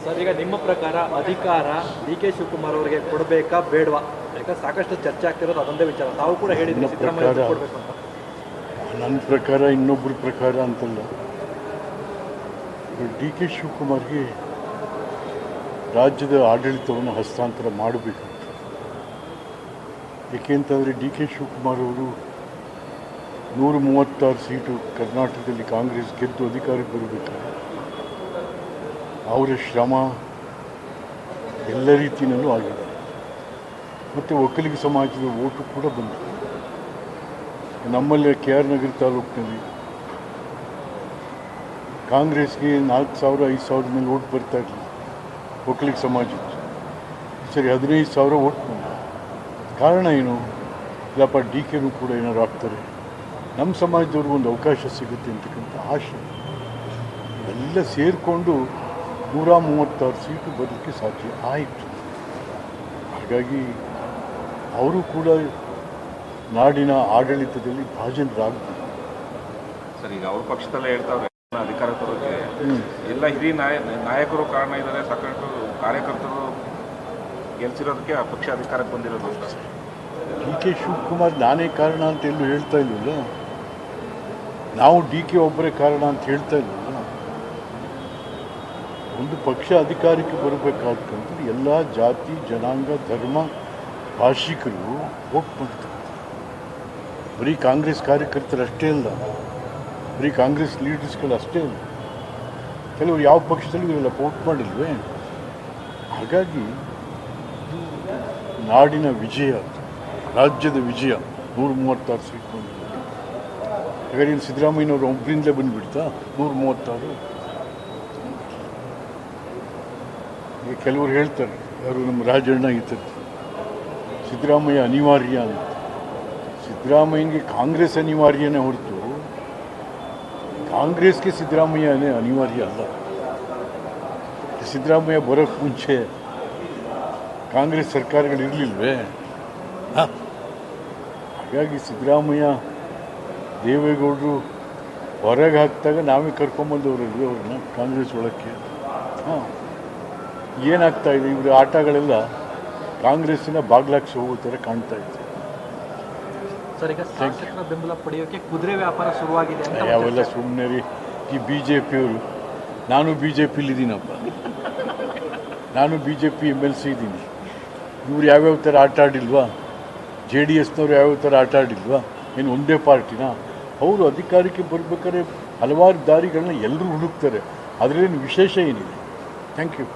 Sir, ಈಗ ನಿಮ್ಮ ಪ್ರಕಾರ ಅಧಿಕಾರ ಡಿ ಕೆ ಶಿವಕುಮಾರ್ ಅವರಿಗೆ ಕೊಡಬೇಕಾ ಬೇಡವಾ? ಯಾಕಂದ್ರೆ ಸಾಕಷ್ಟು ಚರ್ಚೆ ಆಗ್ತಿರೋದು ಅದೊಂದೇ ವಿಚಾರ. ತಾವು ಕೂಡ ಹೇಳಿದ್ರಿ ಸಿದ್ದರಾಮಯ್ಯ ಕೊಡಬೇಕು ಅಂತ. ನನ್ನ ಪ್ರಕಾರ ಇನ್ನೊಬ್ಬರ ಪ್ರಕಾರ ಅಂತಲ್ಲ, ಡಿ ಕೆ ಶಿವಕುಮಾರ್ಗೆ ರಾಜ್ಯದ ಆಡಳಿತವನ್ನು ಹಸ್ತಾಂತರ ಮಾಡಬೇಕು. ಏಕೆಂತಂದರೆ ಡಿ ಕೆ ಶಿವಕುಮಾರ್ ಅವರು 136 ಸೀಟು ಕರ್ನಾಟಕದಲ್ಲಿ ಕಾಂಗ್ರೆಸ್ ಗೆದ್ದು ಅಧಿಕಾರಕ್ಕೆ ಬರಬೇಕಾದ್ರೆ ಅವರ ಶ್ರಮ ಎಲ್ಲ ರೀತಿಯಲ್ಲೂ ಆಗಿದೆ. ಮತ್ತು ಒಕ್ಕಲಿಗ ಸಮಾಜದ ಓಟು ಕೂಡ ಬಂದಿದೆ. ನಮ್ಮಲ್ಲಿ KR ನಗರ ತಾಲೂಕಿನಲ್ಲಿ ಕಾಂಗ್ರೆಸ್ಗೆ 4,000 5,000 ಮೇಲೆ ಓಟ್ ಬರ್ತಾ ಇರಲಿಲ್ಲ. ಒಕ್ಕಲಿಗ ಸಮಾಜದ್ದು ಸರಿ 15,000 ಓಟ್ ಬಂದ. ಕಾರಣ ಏನು? ಇಲ್ಲಪ್ಪ ಡಿ ಕೆನೂ ಕೂಡ ಏನಾದ್ರು ಆಗ್ತಾರೆ, ನಮ್ಮ ಸಮಾಜದವ್ರಿಗೂ ಒಂದು ಅವಕಾಶ ಸಿಗುತ್ತೆ ಅಂತಕ್ಕಂಥ ಆಶೆ ಎಲ್ಲ ಸೇರಿಕೊಂಡು 136 ಸೀಟು ಬರೋಕ್ಕೆ ಸಾಧ್ಯ ಆಯಿತು. ಹಾಗಾಗಿ ಅವರು ಕೂಡ ನಾಡಿನ ಆಡಳಿತದಲ್ಲಿ ಭಾಜನರಾಗಬೇಕು. ಸರ್, ಈಗ ಅವ್ರ ಪಕ್ಷದಲ್ಲೇ ಹೇಳ್ತಾವ್ರೆ ಅಧಿಕಾರ ತರೋಕ್ಕೆ ಎಲ್ಲ ಹಿರಿಯ ನಾಯಕರು ಕಾರಣ ಇದ್ದಾರೆ, ಸಾಕಷ್ಟು ಕಾರ್ಯಕರ್ತರು ಗೆಲ್ಸಿರೋದಕ್ಕೆ ಆ ಪಕ್ಷ ಅಧಿಕಾರಕ್ಕೆ ಬಂದಿರೋದು ಅಂತ. ಡಿ ಕೆ ಶಿವಕುಮಾರ್ ನಾನೇ ಕಾರಣ ಅಂತ ಎಲ್ಲೂ ಹೇಳ್ತಾ ಇಲ್ವಲ್ಲ, ನಾವು ಡಿ ಕೆ ಒಬ್ಬರೇ ಕಾರಣ ಅಂತ ಹೇಳ್ತಾ ಇಲ್ವಲ್ಲ. ಒಂದು ಪಕ್ಷ ಅಧಿಕಾರಕ್ಕೆ ಬರಬೇಕಾದಂಥದ್ದು ಎಲ್ಲ ಜಾತಿ ಜನಾಂಗ ಧರ್ಮ ಭಾಷಿಕರು ವೋಟ್ ಮಾಡ್ತಾರೆ. ಬರೀ ಕಾಂಗ್ರೆಸ್ ಕಾರ್ಯಕರ್ತರು ಅಷ್ಟೇ ಅಲ್ಲ, ಬರೀ ಕಾಂಗ್ರೆಸ್ ಲೀಡರ್ಸ್ಗಳು ಅಷ್ಟೇ ಅಲ್ಲ, ಕೆಲವರು ಯಾವ ಪಕ್ಷದಲ್ಲೂ ಇರಲ್ಲ, ವೋಟ್ ಮಾಡಿಲ್ವೇ. ಹಾಗಾಗಿ ನಾಡಿನ ವಿಜಯ, ರಾಜ್ಯದ ವಿಜಯ 136 ಸೀಟ್ ಬಂದಿದೆ. ಹಾಗಾಗಿ ಇಲ್ಲಿ ಸಿದ್ದರಾಮಯ್ಯನವರು ಒಬ್ಬರಿಂದಲೇ ಬಂದುಬಿಡ್ತಾ 136. ಈಗ ಕೆಲವರು ಹೇಳ್ತಾರೆ, ಯಾರು ನಮ್ಮ ರಾಜಣ್ಣ ಇರ್ತದೆ, ಸಿದ್ದರಾಮಯ್ಯ ಅನಿವಾರ್ಯ ಅಂತ. ಸಿದ್ದರಾಮಯ್ಯನಿಗೆ ಕಾಂಗ್ರೆಸ್ ಅನಿವಾರ್ಯನೇ ಹೊರತು ಕಾಂಗ್ರೆಸ್ಗೆ ಸಿದ್ದರಾಮಯ್ಯನೇ ಅನಿವಾರ್ಯ ಅಲ್ಲ. ಸಿದ್ದರಾಮಯ್ಯ ಬರೋಕ್ಕೆ ಮುಂಚೆ ಕಾಂಗ್ರೆಸ್ ಸರ್ಕಾರಗಳಿರಲಿಲ್ವೇ? ಹಾಗಾಗಿ ಸಿದ್ದರಾಮಯ್ಯ ದೇವೇಗೌಡರು ಹೊರಗೆ ಹಾಕಿದಾಗ ನಾವೇ ಕರ್ಕೊಂಬಂದವರಲ್ಲಿ ಅವ್ರನ್ನ ಕಾಂಗ್ರೆಸ್ ಒಳಕ್ಕೆ. ಏನಾಗ್ತಾ ಇದೆ, ಇವರು ಆಟಗಳೆಲ್ಲ ಕಾಂಗ್ರೆಸ್ಸಿನ ಬಾಗ್ಲಾಕ್ಸಿ ಹೋಗೋ ಥರ ಕಾಣ್ತಾ ಇದೆ. ಸರ್, ಈಗ ಶಾಸಕರ ಬೆಂಬಲ ಪಡೆಯೋಕೆ ಕುದುರೆ ವ್ಯಾಪಾರ ಶುರುವಾಗಿದೆ ಅಂತ. ಯಾವೆಲ್ಲ ಸುಮ್ಮನೆ ರೀ, ಈ BJPಯವರು. ನಾನು BJPಲಿದ್ದೀನಪ್ಪ, ನಾನು BJP MLC ಇದ್ದೀನಿ. ಇವ್ರು ಯಾವ್ಯಾವ ಥರ ಆಟ ಆಡಿಲ್ವಾ? JDSನವ್ರು ಯಾವ್ಯಾವ ಥರ ಆಟ ಆಡಿಲ್ವಾ? ಏನು ಒಂದೇ ಪಾರ್ಟಿನ? ಅವರು ಅಧಿಕಾರಕ್ಕೆ ಬರಬೇಕಾದ್ರೆ ಹಲವಾರು ದಾರಿಗಳನ್ನ ಎಲ್ಲರೂ ಹುಡುಕ್ತಾರೆ, ಅದರಲ್ಲೇನು ವಿಶೇಷ ಏನಿದೆ? Thank you.